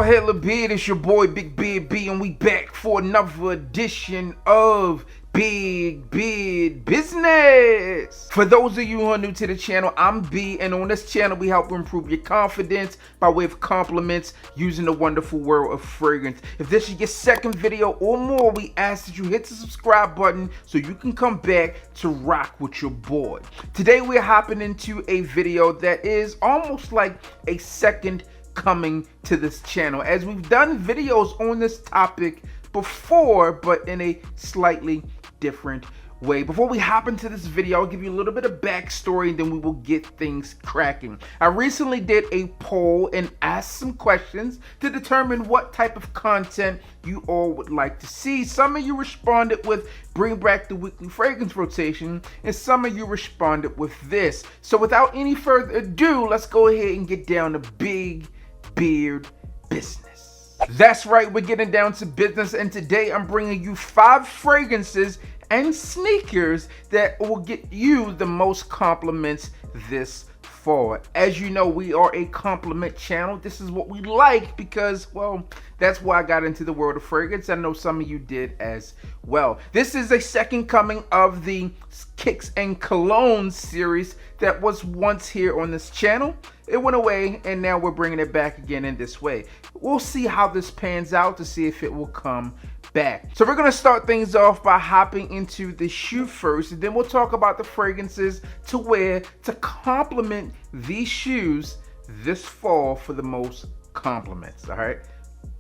hella beard, it's your boy Big Beard B, and we back for another edition of Big Beard Business. For those of you who are new to the channel, I'm B, and on this channel we help improve your confidence by way of compliments using the wonderful world of fragrance. If this is your second video or more, we ask that you hit the subscribe button so you can come back to rock with your boy. Today we're hopping into a video that is almost like a second coming to this channel, as we've done videos on this topic before, but in a slightly different way. Before we hop into this video, I'll give you a little bit of backstory and then we will get things cracking. I recently did a poll and asked some questions to determine what type of content you all would like to see. Some of you responded with bring back the weekly fragrance rotation, and some of you responded with this. So without any further ado, let's go ahead and get down to Big Beard Business. That's right, we're getting down to business, and today I'm bringing you 5 fragrances and sneakers that will get you the most compliments this fall. As you know, we are a compliment channel. This is what we like because, well, that's why I got into the world of fragrance. I know some of you did as well. This is a second coming of the Kicks and Cologne series that was once here on this channel. It went away and now we're bringing it back again in this way. We'll see how this pans out to see if it will come back. So we're going to start things off by hopping into the shoe first, and then we'll talk about the fragrances to wear to complement these shoes this fall for the most compliments. All right,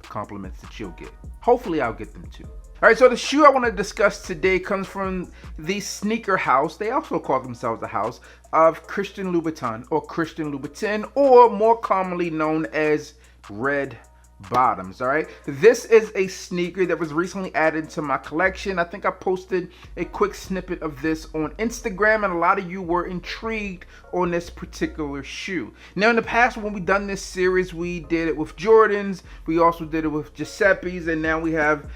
compliments that you'll get. Hopefully I'll get them too. All right, so the shoe I want to discuss today comes from the sneaker house. They also call themselves a house of Christian Louboutin, or Christian Louboutin, or more commonly known as Red Bottoms. All right, this is a sneaker that was recently added to my collection. I think I posted a quick snippet of this on Instagram, and a lot of you were intrigued on this particular shoe. Now in the past, when we done this series, we did it with Jordans, we also did it with Giuseppe's, and now we have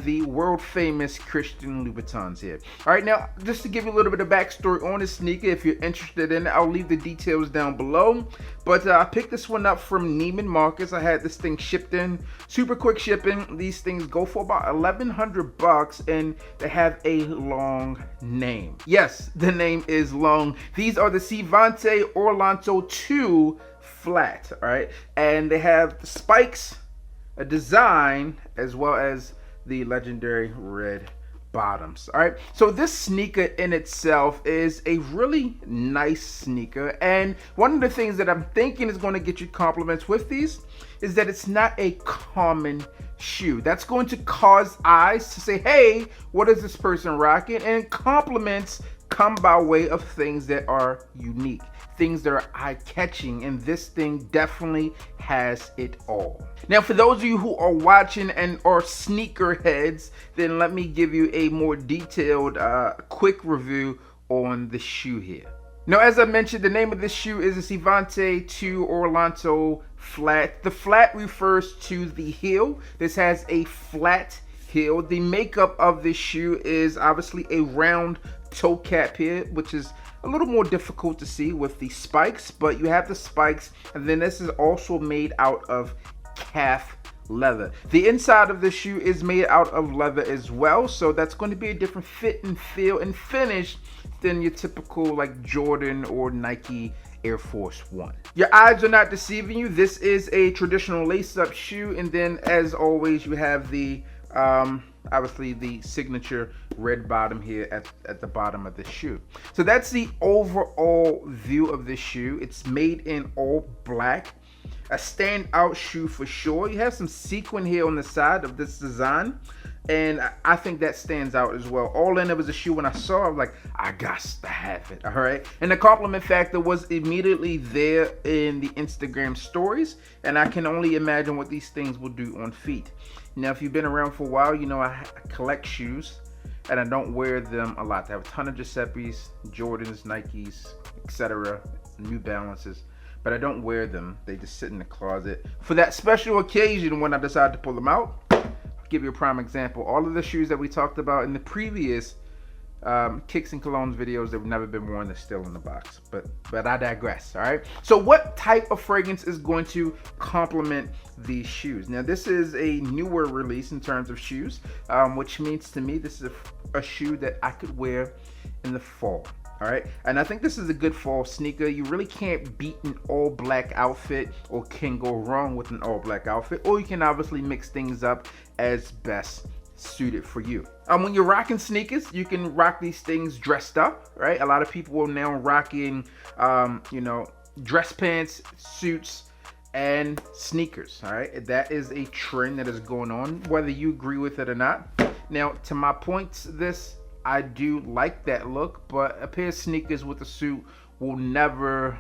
the world famous Christian Louboutins here. All right, now just to give you a little bit of backstory on this sneaker, if you're interested in it, I'll leave the details down below. But I picked this one up from Neiman Marcus. I had this thing shipped in, super quick shipping. These things go for about $1,100, and they have a long name. Yes, the name is long. These are the Seavaste Orlato 2 flat, all right? And they have the spikes, a design, as well as the legendary red bottoms. All right, so this sneaker in itself is a really nice sneaker, and one of the things that I'm thinking is going to get you compliments with these is that it's not a common shoe. That's going to cause eyes to say, hey, what is this person rocking? And compliments come by way of things that are unique, things that are eye-catching, and this thing definitely has it all. Now, for those of you who are watching and are sneaker heads, then let me give you a more detailed, quick review on the shoe here. Now, as I mentioned, the name of this shoe is a Seavaste 2 Orlato flat. The flat refers to the heel. This has a flat heel. The makeup of this shoe is obviously a round toe cap here, which is a little more difficult to see with the spikes, but you have the spikes, and then this is also made out of calf leather. The inside of the shoe is made out of leather as well, so that's going to be a different fit and feel and finish than your typical like Jordan or Nike Air Force One. Your eyes are not deceiving you. This is a traditional lace-up shoe, and then as always you have the obviously the signature red bottom here at the bottom of the shoe. So that's the overall view of this shoe. It's made in all black, a standout shoe for sure. You have some sequin here on the side of this design, and I think that stands out as well. All in, it was a shoe when I saw it, I was like, I got to have it. All right, and the compliment factor was immediately there in the Instagram stories, and I can only imagine what these things will do on feet. Now, if you've been around for a while, you know I collect shoes, and I don't wear them a lot. I have a ton of Giuseppe's, Jordans, Nikes, etc., New Balances, but I don't wear them. They just sit in the closet. For that special occasion when I decide to pull them out, I'll give you a prime example. All of the shoes that we talked about in the previous Kicks and Colognes videos that have never been worn, they're still in the box. But I digress, all right? So what type of fragrance is going to complement these shoes? Now, this is a newer release in terms of shoes, which means to me this is a shoe that I could wear in the fall. All right, and I think this is a good fall sneaker. You really can't beat an all black outfit, or can go wrong with an all black outfit, or you can obviously mix things up as best suited for you. When you're rocking sneakers, you can rock these things dressed up, right? A lot of people are now rocking, you know, dress pants, suits, and sneakers. All right, that is a trend that is going on, whether you agree with it or not. Now, to my points, I do like that look, but a pair of sneakers with a suit will never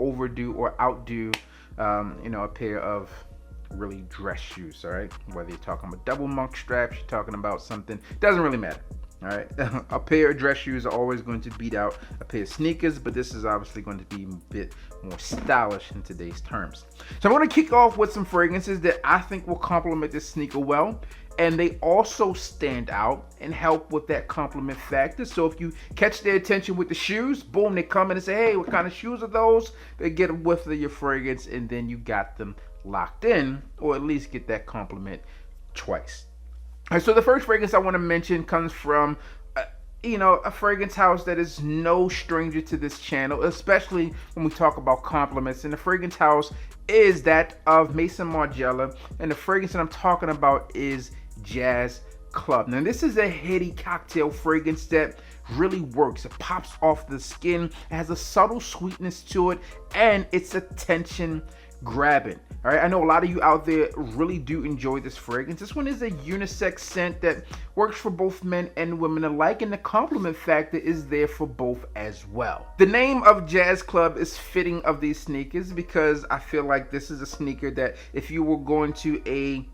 overdo or outdo, you know, a pair of really dress shoes. All right, whether you're talking about double monk straps, you're talking about something, doesn't really matter. All right, a pair of dress shoes are always going to beat out a pair of sneakers, but this is obviously going to be a bit more stylish in today's terms. So I'm going to kick off with some fragrances that I think will complement this sneaker well, and they also stand out and help with that compliment factor. So if you catch their attention with the shoes, boom, they come in and say, hey, what kind of shoes are those? They get a whiff of your fragrance, and then you got them locked in, or at least get that compliment twice. All right, so the first fragrance I want to mention comes from you know, a fragrance house that is no stranger to this channel, especially when we talk about compliments. And the fragrance house is that of Maison Margiela, and the fragrance that I'm talking about is Jazz Club. Now, this is a heady cocktail fragrance that really works. It pops off the skin, it has a subtle sweetness to it, and it's attention grabbing. All right, I know a lot of you out there really do enjoy this fragrance. This one is a unisex scent that works for both men and women alike, and the compliment factor is there for both as well. The name of Jazz Club is fitting of these sneakers, because I feel like this is a sneaker that if you were going to a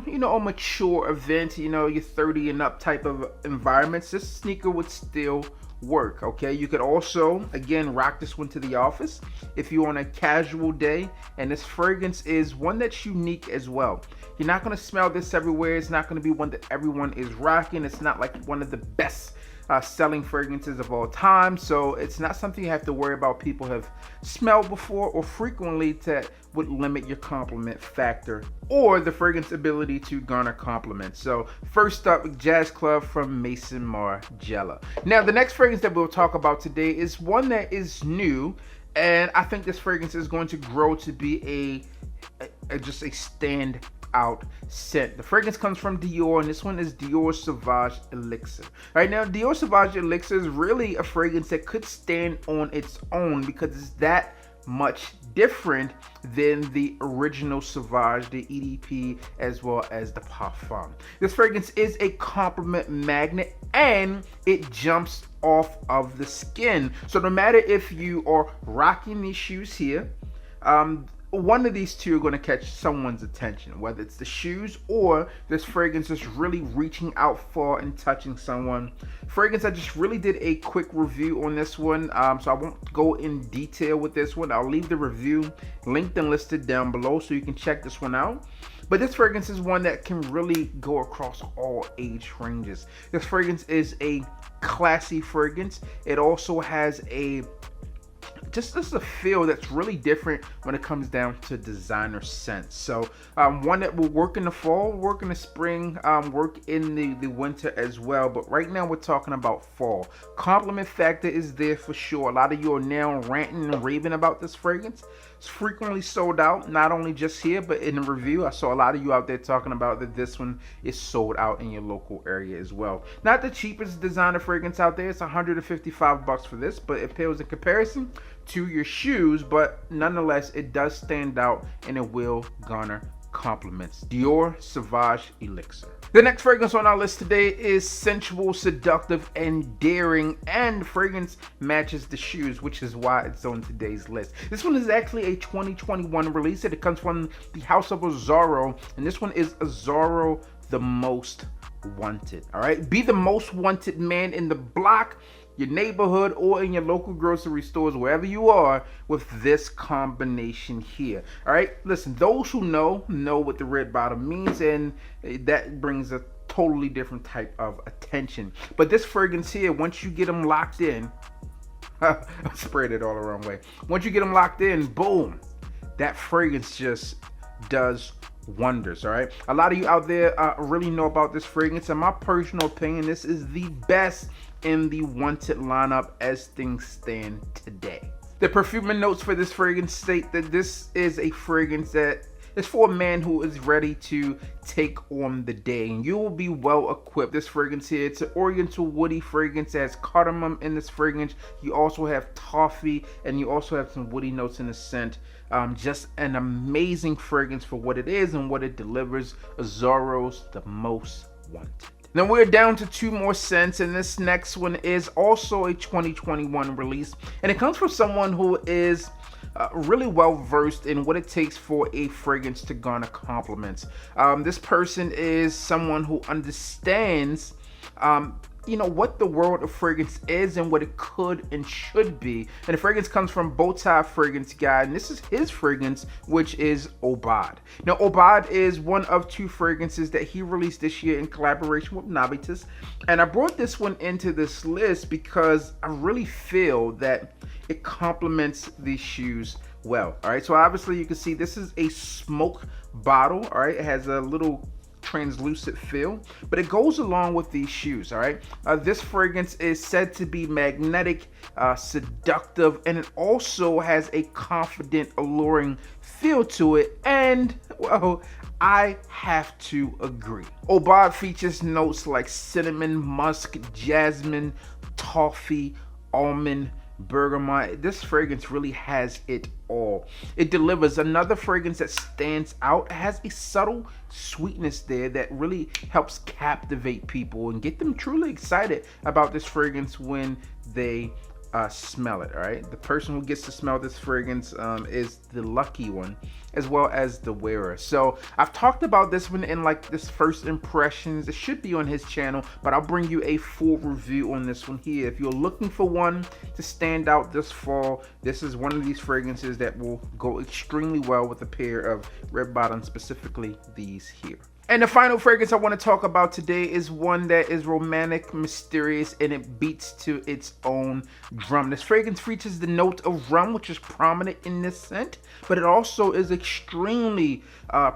you know, a mature event, you know, you're 30 and up type of environments, this sneaker would still work. Okay, you could also again rock this one to the office if you're on a casual day, and this fragrance is one that's unique as well. You're not going to smell this everywhere. It's not going to be one that everyone is rocking. It's not like one of the best selling fragrances of all time, so it's not something you have to worry about people have smelled before or frequently that would limit your compliment factor or the fragrance ability to garner compliments. So first up, Jazz Club from Maison Margiela. Now, the next fragrance that we'll talk about today is one that is new, and I think this fragrance is going to grow to be just a stand out scent. The fragrance comes from DIOR, and this one is DIOR SAUVAGE ELIXIR. Right now, DIOR SAUVAGE ELIXIR is really a fragrance that could stand on its own because it's that much different than the original Sauvage, the EDP, as well as the Parfum. This fragrance is a compliment magnet, and it jumps off of the skin. So no matter if you are rocking these shoes here, one of these two are going to catch someone's attention, whether it's the shoes or this fragrance is really reaching out for and touching someone. Fragrance, I just really did a quick review on this one, so I won't go in detail with this one. I'll leave the review linked and listed down below so you can check this one out. But this fragrance is one that can really go across all age ranges. This fragrance is a classy fragrance. It also has just a feel that's really different when it comes down to designer scents. So one that will work in the fall, work in the spring, work in the winter as well. But right now we're talking about fall. Compliment factor is there for sure. A lot of you are now ranting and raving about this fragrance. It's frequently sold out, not only just here, but in the review. I saw a lot of you out there talking about that this one is sold out in your local area as well. Not the cheapest designer fragrance out there. It's $155 for this, but it pales in comparison to your shoes, but nonetheless it does stand out and it will garner compliments. DIOR SAUVAGE ELIXIR. The next fragrance on our list today is sensual, seductive, and daring, and the fragrance matches the shoes, which is why it's on today's list. This one is actually a 2021 release, and it comes from the house of AZZARO, and this one is AZZARO The Most Wanted. All right, be the most wanted man in the block, your neighborhood, or in your local grocery stores, wherever you are, with this combination here. All right, listen, those who know what the red bottom means, and that brings a totally different type of attention. But this fragrance here, once you get them locked in, I sprayed it all the wrong way. Once you get them locked in, boom, that fragrance just does wonders. All right, a lot of you out there really know about this fragrance. In my personal opinion, this is the best in the Wanted lineup as things stand today. The perfuming notes for this fragrance state that this is a fragrance that is for a man who is ready to take on the day, and you will be well equipped. This fragrance here, it's an oriental woody fragrance. It has cardamom in this fragrance. You also have toffee, and you also have some woody notes in the scent. Just an amazing fragrance for what it is and what it delivers. AZZARO's The Most Wanted. Now we're down to 2 more scents, and this next one is also a 2021 release, and it comes from someone who is really well versed in what it takes for a fragrance to garner compliments. This person is someone who understands what the world of fragrance is and what it could and should be. And the fragrance comes from BOWTIE fragrance guy, and this is his fragrance, which is AUBADE. Now AUBADE is one of 2 fragrances that he released this year in collaboration with Navitus, and I brought this one into this list because I really feel that it complements these shoes well. All right, so obviously you can see this is a smoke bottle. All right, it has a little translucent feel, but it goes along with these shoes. All right, this fragrance is said to be magnetic, seductive, and it also has a confident, alluring feel to it. And well, I have to agree. AUBADE features notes like cinnamon, musk, jasmine, toffee, almond, bergamot. This fragrance really has it all. It delivers another fragrance that stands out. It has a subtle sweetness there that really helps captivate people and get them truly excited about this fragrance when they smell it. All right, the person who gets to smell this fragrance is the lucky one, as well as the wearer. So I've talked about this one in like this first impressions. It should be on his channel, but I'll bring you a full review on this one here. If you're looking for one to stand out this fall, this is one of these fragrances that will go extremely well with a pair of red bottoms, specifically these here. And the final fragrance I want to talk about today is one that is romantic, mysterious, and it beats to its own drum. This fragrance features the note of rum, which is prominent in this scent, but it also is extremely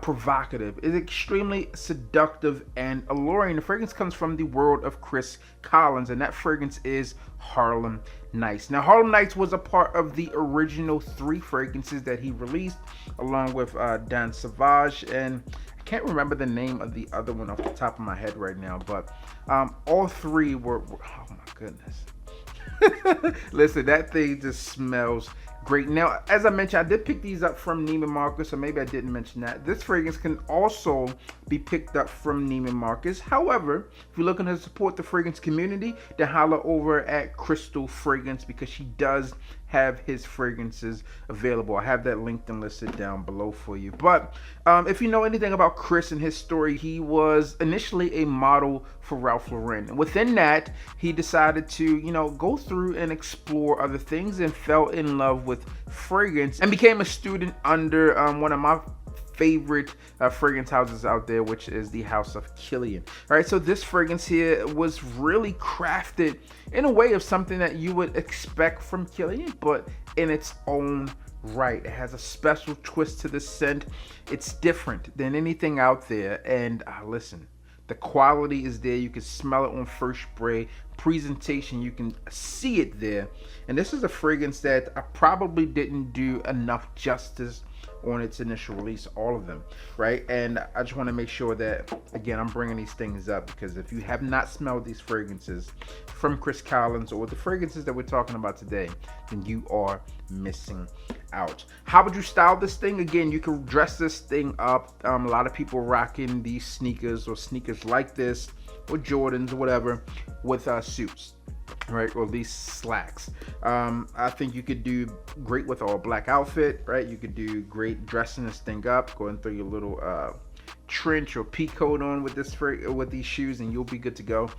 provocative. It's extremely seductive and alluring. The fragrance comes from the world of Chris Collins, and that fragrance is HARLEM Nights. Now, HARLEM Nights was a part of the original 3 fragrances that he released, along with Dan Sauvage, and I can't remember the name of the other one off the top of my head right now, but all 3 were oh my goodness. Listen, that thing just smells great. Now, as I mentioned, I did pick these up from Neiman Marcus, so maybe I didn't mention that. This fragrance can also be picked up from Neiman Marcus. However, if you're looking to support the fragrance community, then holler over at Crystal Fragrance, because she does have his fragrances available. I have that linked and listed down below for you. But if you know anything about Chris and his story, he was initially a model for Ralph Lauren. And within that, he decided to, go through and explore other things, and fell in love with fragrance and became a student under one of my favorite fragrance houses out there, which is the House of Kilian. All right, so this fragrance here was really crafted in a way of something that you would expect from Kilian, but in its own right. It has a special twist to the scent. It's different than anything out there, and listen, the quality is there. You can smell it on first spray. Presentation, you can see it there. And this is a fragrance that I probably didn't do enough justice on its initial release, all of them, right? And I just want to make sure that, again, I'm bringing these things up because if you have not smelled these fragrances from Chris Collins or the fragrances that we're talking about today, then you are missing out. How would you style this thing? Again, you can dress this thing up. A lot of people rocking these sneakers or sneakers like this, or Jordans or whatever, with suits, right, or these slacks. I think you could do great with all black outfit, right? You could do great dressing this thing up, going through your little trench or pea coat on with these shoes, and you'll be good to go.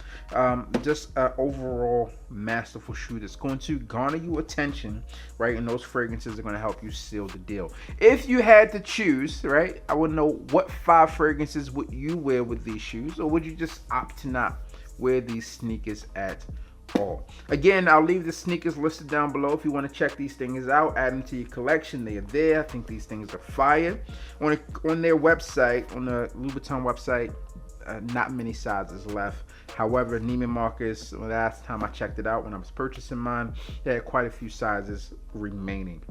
Just an overall masterful shoe that's going to garner you attention, right? And those fragrances are going to help you seal the deal. If you had to choose, right, I would know what 5 fragrances would you wear with these shoes, or would you just opt to not wear these sneakers at all? Again, I'll leave the sneakers listed down below if you want to check these things out, add them to your collection. They are there. I think these things are fire. On their website, on the Louboutin website, not many sizes left. However, Neiman Marcus, last time I checked it out when I was purchasing mine, they had quite a few sizes remaining.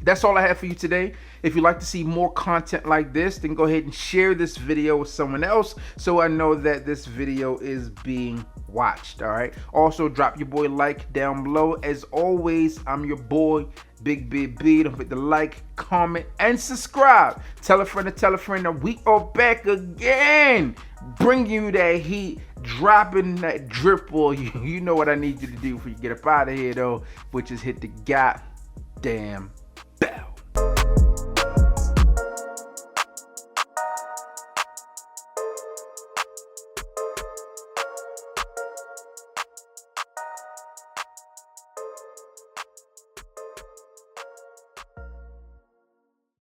That's all I have for you today. If you'd like to see more content like this, then go ahead and share this video with someone else so I know that this video is being watched. All right. Also, drop your boy like down below. As always, I'm your boy, Big B. Don't forget to like, comment, and subscribe. Tell a friend to tell a friend that we are back again, bringing you that heat, dropping that drip oil. You know what I need you to do before you get up out of here, though, which is hit the goddamn